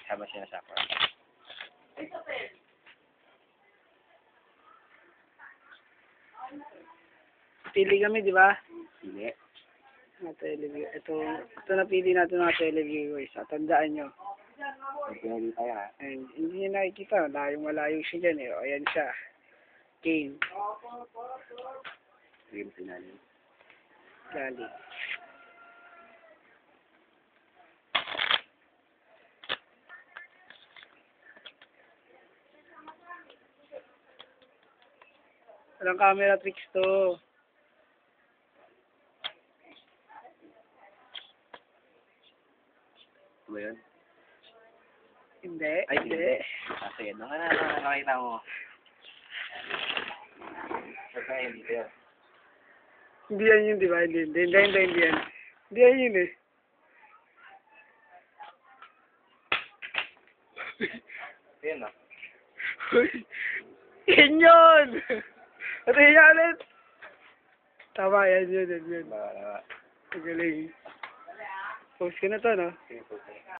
Habang sinasapa. Pili kami, di ba? Hindi. Mga televiewers. Ito napili natin mga televiewers. Tandaan nyo. May pinili tayo ha. Ayan, hindi nyo nakikita. Malayo siya dyan eh. O, ayan siya. Kane. Game finale. Gali. Walang camera tricks to. Ano ba yun? Hindi. Ay, hindi. Kasi yun. Nakita mo. Kasi hindi ko yun. Hindi yan yun, di ba? Hindi yan. Hindi yan yun eh. Yun na. Yan yun! Ito yan ulit! Tama, yan yun. Baka. Magaling. Post ko na to, no? Sige po.